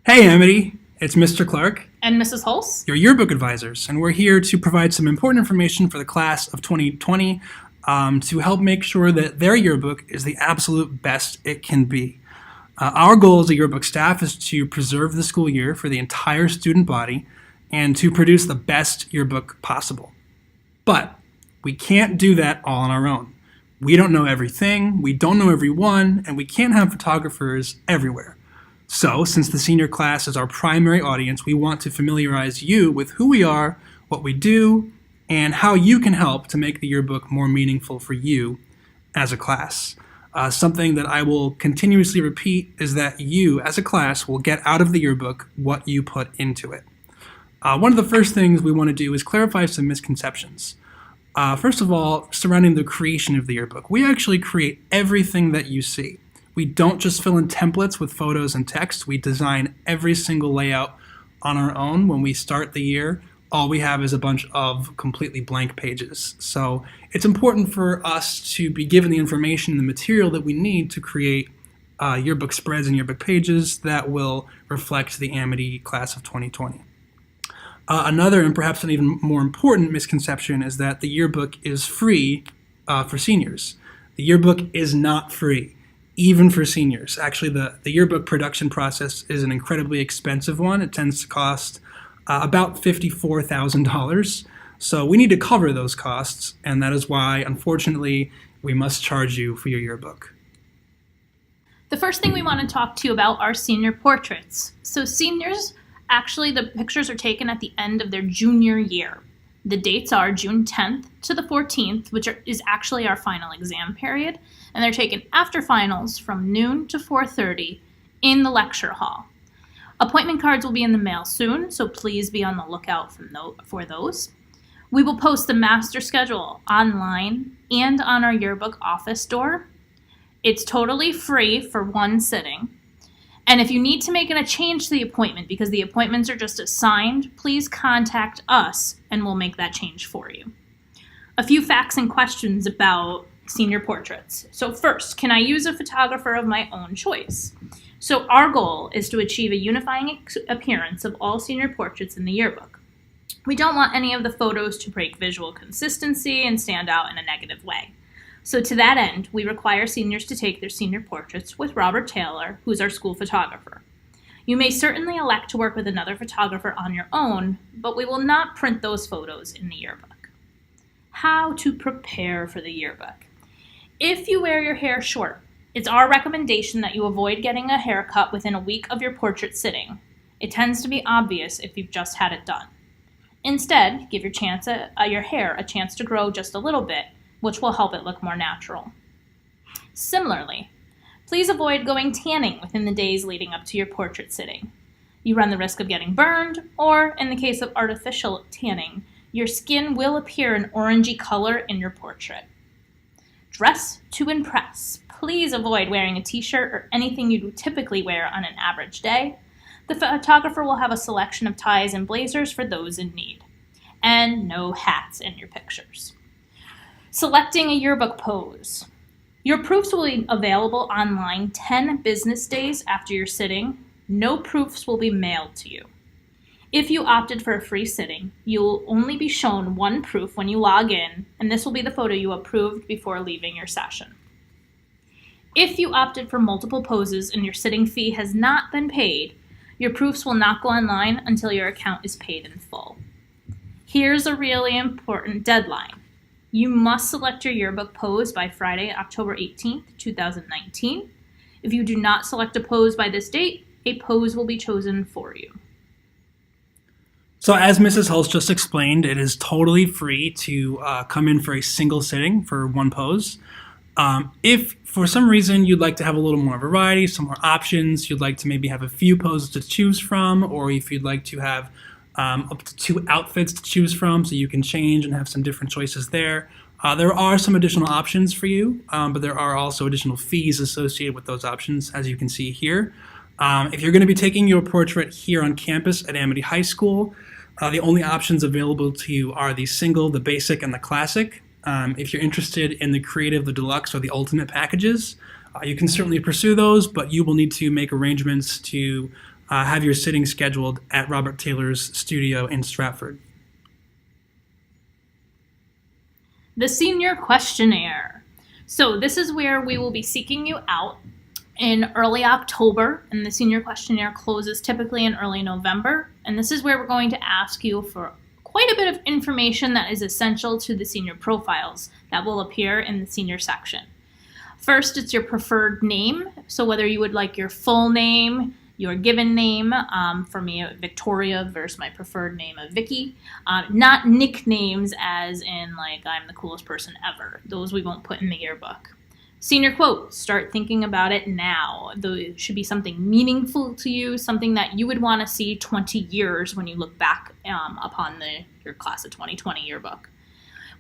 Hey, Amity, it's Mr. Clark, And Mrs. Hulse? your yearbook advisors, and we're here to provide some important information for the class of 2020 to help make sure that their yearbook is the absolute best it can be. Our goal as a yearbook staff is to preserve the school year for the entire student body and to produce the best yearbook possible. But we can't do that all on our own. We don't know everything, we don't know everyone, and we can't have photographers everywhere. So, since the senior class is our primary audience, we want to familiarize you with who we are, what we do, and how you can help to make the yearbook more meaningful for you as a class. Something that I will continuously repeat is that you, as a class, will get out of the yearbook what you put into it. One of the first things we want to do is clarify some misconceptions. First of all, surrounding the creation of the yearbook. We actually create everything that you see. We don't just fill in templates with photos and text. We design every single layout on our own. When we start the year, all we have is a bunch of completely blank pages. So it's important for us to be given the information and the material that we need to create yearbook spreads and yearbook pages that will reflect the Amity class of 2020. Another, and perhaps an even more important misconception, is that the yearbook is free for seniors. The yearbook is not free, even for seniors. Actually, the yearbook production process is an incredibly expensive one. It tends to cost about $54,000. So we need to cover those costs, and that is why, unfortunately, we must charge you for your yearbook. The first thing we want to talk to you about are senior portraits. So seniors, actually the pictures are taken at the end of their junior year. The dates are June 10th to the 14th, which is actually our final exam period, and they're taken after finals from noon to 4:30 in the lecture hall. Appointment cards will be in the mail soon, so please be on the lookout for those. We will post the master schedule online and on our yearbook office door. It's totally free for one sitting. And if you need to make a change to the appointment because the appointments are just assigned, please contact us and we'll make that change for you. A few facts and questions about senior portraits. So first, can I use a photographer of my own choice? So our goal is to achieve a unifying appearance of all senior portraits in the yearbook. We don't want any of the photos to break visual consistency and stand out in a negative way. So to that end, we require seniors to take their senior portraits with Robert Taylor, who's our school photographer. You may certainly elect to work with another photographer on your own, but we will not print those photos in the yearbook. How to prepare for the yearbook. If you wear your hair short, it's our recommendation that you avoid getting a haircut within a week of your portrait sitting. It tends to be obvious if you've just had it done. Instead, give your hair a chance to grow just a little bit, which will help it look more natural. Similarly, please avoid going tanning within the days leading up to your portrait sitting. You run the risk of getting burned, or in the case of artificial tanning, your skin will appear an orangey color in your portrait. Dress to impress. Please avoid wearing a t-shirt or anything you typically wear on an average day. The photographer will have a selection of ties and blazers for those in need. And no hats in your pictures. Selecting a yearbook pose. Your proofs will be available online 10 business days after your sitting. No proofs will be mailed to you. If you opted for a free sitting, you will only be shown one proof when you log in, and this will be the photo you approved before leaving your session. If you opted for multiple poses and your sitting fee has not been paid, your proofs will not go online until your account is paid in full. Here's a really important deadline. You must select your yearbook pose by Friday, October 18th, 2019. If you do not select a pose by this date, a pose will be chosen for you. So as Mrs. Hulse just explained, it is totally free to come in for a single sitting for one pose. If for some reason you'd like to have a little more variety, some more options, you'd like to maybe have a few poses to choose from, or if you'd like to have up to 2 outfits to choose from so you can change and have some different choices there. There are some additional options for you, but there are also additional fees associated with those options, as you can see here. If you're going to be taking your portrait here on campus at Amity High School, the only options available to you are the single, the basic, and the classic. If you're interested in the creative, the deluxe, or the ultimate packages, you can certainly pursue those, but you will need to make arrangements to have your sitting scheduled at Robert Taylor's studio in Stratford. The senior questionnaire. So this is where we will be seeking you out in early October, and the senior questionnaire closes typically in early November. And this is where we're going to ask you for quite a bit of information that is essential to the senior profiles that will appear in the senior section. First, it's your preferred name. So whether you would like your full name, your given name, for me, Victoria versus my preferred name of Vicky. Not nicknames as in like I'm the coolest person ever. Those we won't put in the yearbook. Senior quote, start thinking about it now. It should be something meaningful to you, something that you would want to see 20 years when you look back upon your class of 2020 yearbook.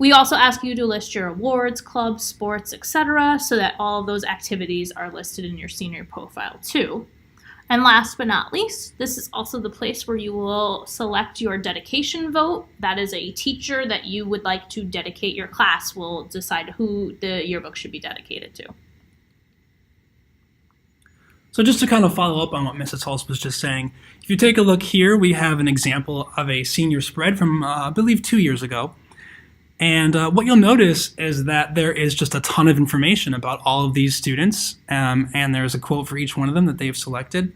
We also ask you to list your awards, clubs, sports, etc., so that all of those activities are listed in your senior profile too. And last but not least, this is also the place where you will select your dedication vote. That is a teacher that you would like to dedicate your class will decide who the yearbook should be dedicated to. So just to kind of follow up on what Mrs. Hulse was just saying, if you take a look here, we have an example of a senior spread from, I believe, 2 years ago. And what you'll notice is that there is just a ton of information about all of these students, and there's a quote for each one of them that they've selected.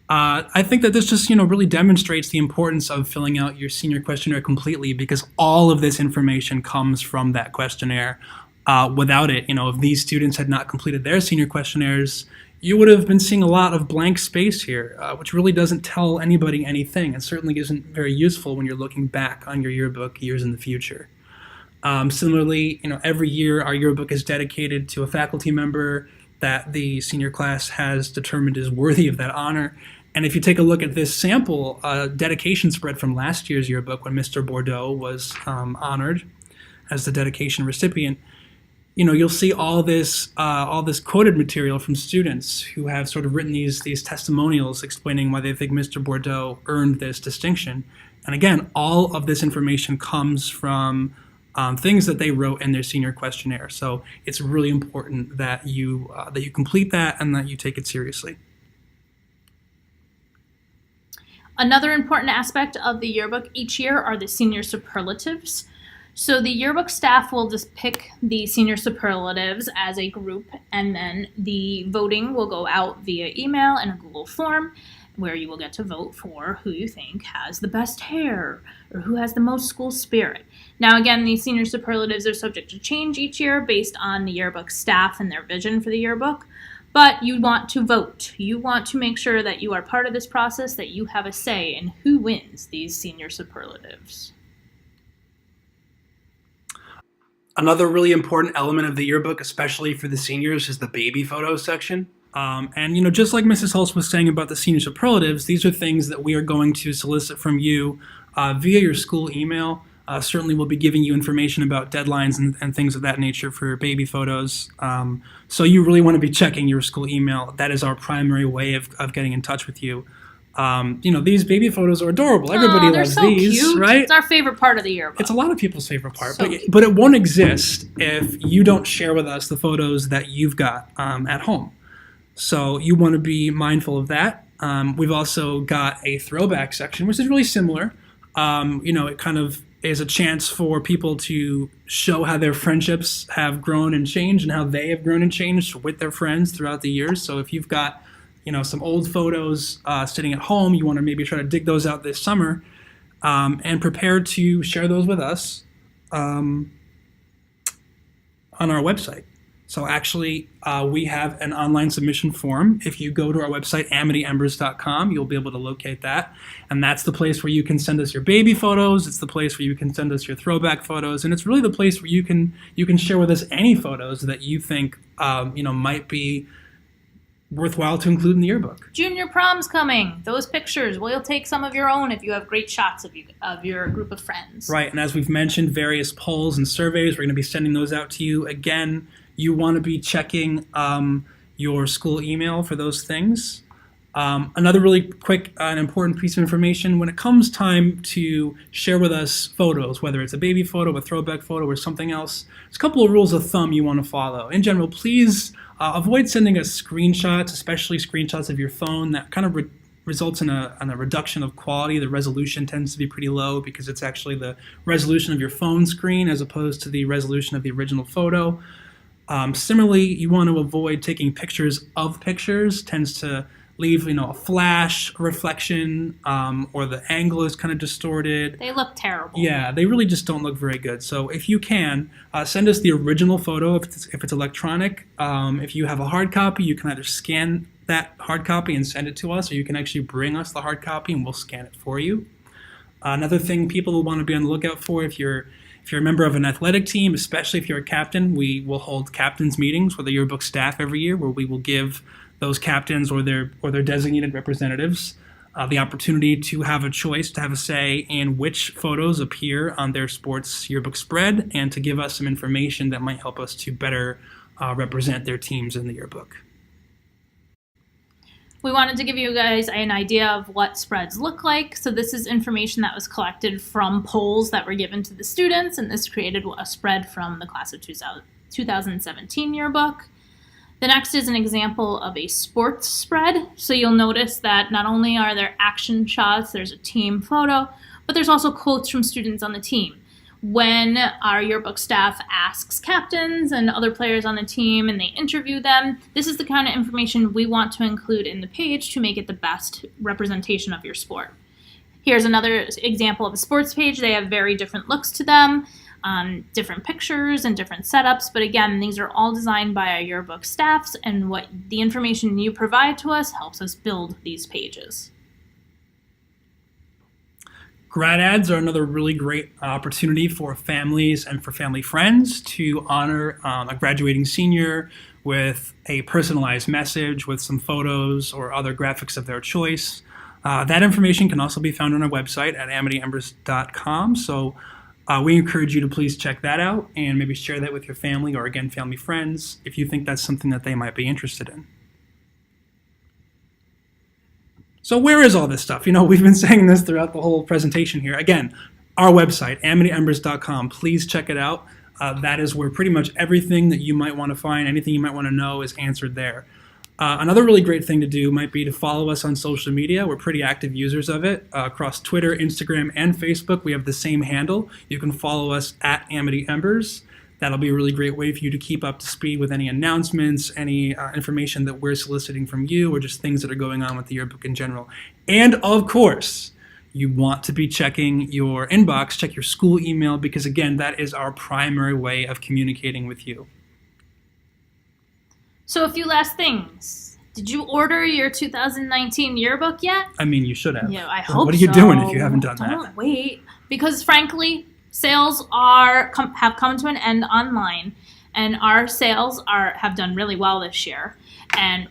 I think that this just, really demonstrates the importance of filling out your senior questionnaire completely, because all of this information comes from that questionnaire. Without it, if these students had not completed their senior questionnaires, you would have been seeing a lot of blank space here, which really doesn't tell anybody anything, and certainly isn't very useful when you're looking back on your yearbook years in the future. Similarly, every year our yearbook is dedicated to a faculty member that the senior class has determined is worthy of that honor. And if you take a look at this sample dedication spread from last year's yearbook when Mr. Bordeaux was honored as the dedication recipient, you'll see all this quoted material from students who have sort of written these testimonials explaining why they think Mr. Bordeaux earned this distinction. And again, all of this information comes from things that they wrote in their senior questionnaire. So it's really important that you complete that and that you take it seriously. Another important aspect of the yearbook each year are the senior superlatives. So the yearbook staff will just pick the senior superlatives as a group, and then the voting will go out via email and a Google form, where you will get to vote for who you think has the best hair or who has the most school spirit. Now again, these senior superlatives are subject to change each year based on the yearbook staff and their vision for the yearbook, but you want to vote. You want to make sure that you are part of this process, that you have a say in who wins these senior superlatives. Another really important element of the yearbook, especially for the seniors, is the baby photos section. And just like Mrs. Hulse was saying about the senior superlatives, these are things that we are going to solicit from you via your school email. Certainly we'll be giving you information about deadlines and things of that nature for baby photos. So you really want to be checking your school email. That is our primary way of getting in touch with you. These baby photos are adorable. Everybody they're loves so these, cute. right? It's our favorite part of the yearbook. It's a lot of people's favorite part, So but it won't exist if you don't share with us the photos that you've got at home. So you want to be mindful of that. We've also got a throwback section, which is really similar. It kind of is a chance for people to show how their friendships have grown and changed and how they have grown and changed with their friends throughout the years. So if you've got some old photos sitting at home, you want to maybe try to dig those out this summer and prepare to share those with us on our website. So actually, we have an online submission form. If you go to our website, amityembers.com, you'll be able to locate that. And that's the place where you can send us your baby photos. It's the place where you can send us your throwback photos. And it's really the place where you can share with us any photos that you think might be worthwhile to include in the yearbook. Junior prom's coming. Those pictures, we'll take some of your own if you have great shots of your group of friends. Right, and as we've mentioned, various polls and surveys, we're going to be sending those out to you. Again, you want to be checking your school email for those things. Another really quick and important piece of information, when it comes time to share with us photos, whether it's a baby photo, a throwback photo, or something else, there's a couple of rules of thumb you want to follow. In general, please avoid sending us screenshots, especially screenshots of your phone that kind of results in a reduction of quality. The resolution tends to be pretty low because it's actually the resolution of your phone screen as opposed to the resolution of the original photo. Similarly, you want to avoid taking pictures of pictures. Tends to leave, a flash, a reflection, or the angle is kind of distorted. They look terrible. Yeah, they really just don't look very good. So if you can, send us the original photo if it's electronic. If you have a hard copy, you can either scan that hard copy and send it to us, or you can actually bring us the hard copy and we'll scan it for you. Another thing people will want to be on the lookout for, if you're a member of an athletic team, especially if you're a captain, we will hold captains meetings with the yearbook staff every year where we will give those captains or their designated representatives the opportunity to have a choice, to have a say in which photos appear on their sports yearbook spread and to give us some information that might help us to better represent their teams in the yearbook. We wanted to give you guys an idea of what spreads look like. So this is information that was collected from polls that were given to the students, and this created a spread from the class of 2017 yearbook. The next is an example of a sports spread. So you'll notice that not only are there action shots, there's a team photo, but there's also quotes from students on the team. When our yearbook staff asks captains and other players on the team and they interview them, this is the kind of information we want to include in the page to make it the best representation of your sport. Here's another example of a sports page. They have very different looks to them, different pictures and different setups, but again, these are all designed by our yearbook staffs, and what the information you provide to us helps us build these pages. Grad ads are another really great opportunity for families and for family friends to honor a graduating senior with a personalized message with some photos or other graphics of their choice. That information can also be found on our website at amityembers.com. So we encourage you to please check that out and maybe share that with your family or, again, family friends if you think that's something that they might be interested in. So where is all this stuff? We've been saying this throughout the whole presentation here. Again, our website, amityembers.com. Please check it out. That is where pretty much everything that you might want to find, anything you might want to know is answered there. Another really great thing to do might be to follow us on social media. We're pretty active users of it. Across Twitter, Instagram, and Facebook, we have the same handle. You can follow us at Amity Embers. That'll be a really great way for you to keep up to speed with any announcements, any information that we're soliciting from you, or just things that are going on with the yearbook in general. And of course, you want to be checking your inbox, check your school email, because again, that is our primary way of communicating with you. So a few last things. Did you order your 2019 yearbook yet? I mean, you should have. Yeah, I hope so. What are you doing if you haven't done that? Don't wait. Because frankly, sales have come to an end online, and our sales have done really well this year, and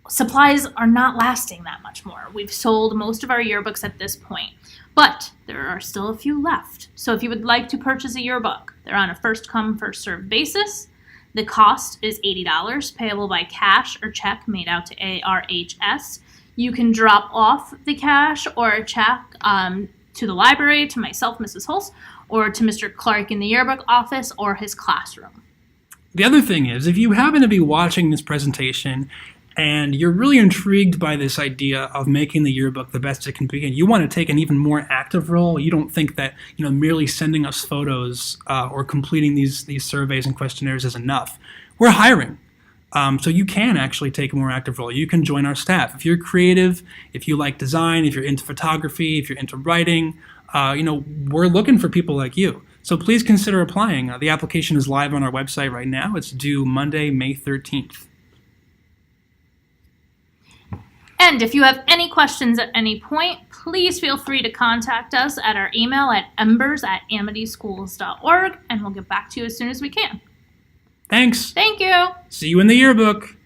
supplies are not lasting that much more. We've sold most of our yearbooks at this point, but there are still a few left. So if you would like to purchase a yearbook, they're on a first come, first served basis. The cost is $80, payable by cash or check made out to ARHS. You can drop off the cash or a check to the library, to myself, Mrs. Hulse, or to Mr. Clark in the yearbook office or his classroom. The other thing is, if you happen to be watching this presentation and you're really intrigued by this idea of making the yearbook the best it can be, and you want to take an even more active role, you don't think that merely sending us photos or completing these surveys and questionnaires is enough, we're hiring. So you can actually take a more active role. You can join our staff. If you're creative, if you like design, if you're into photography, if you're into writing, we're looking for people like you. So please consider applying. The application is live on our website right now. It's due Monday, May 13th. And if you have any questions at any point, please feel free to contact us at our email at embers@amityschools.org, and we'll get back to you as soon as we can. Thanks. Thank you. See you in the yearbook.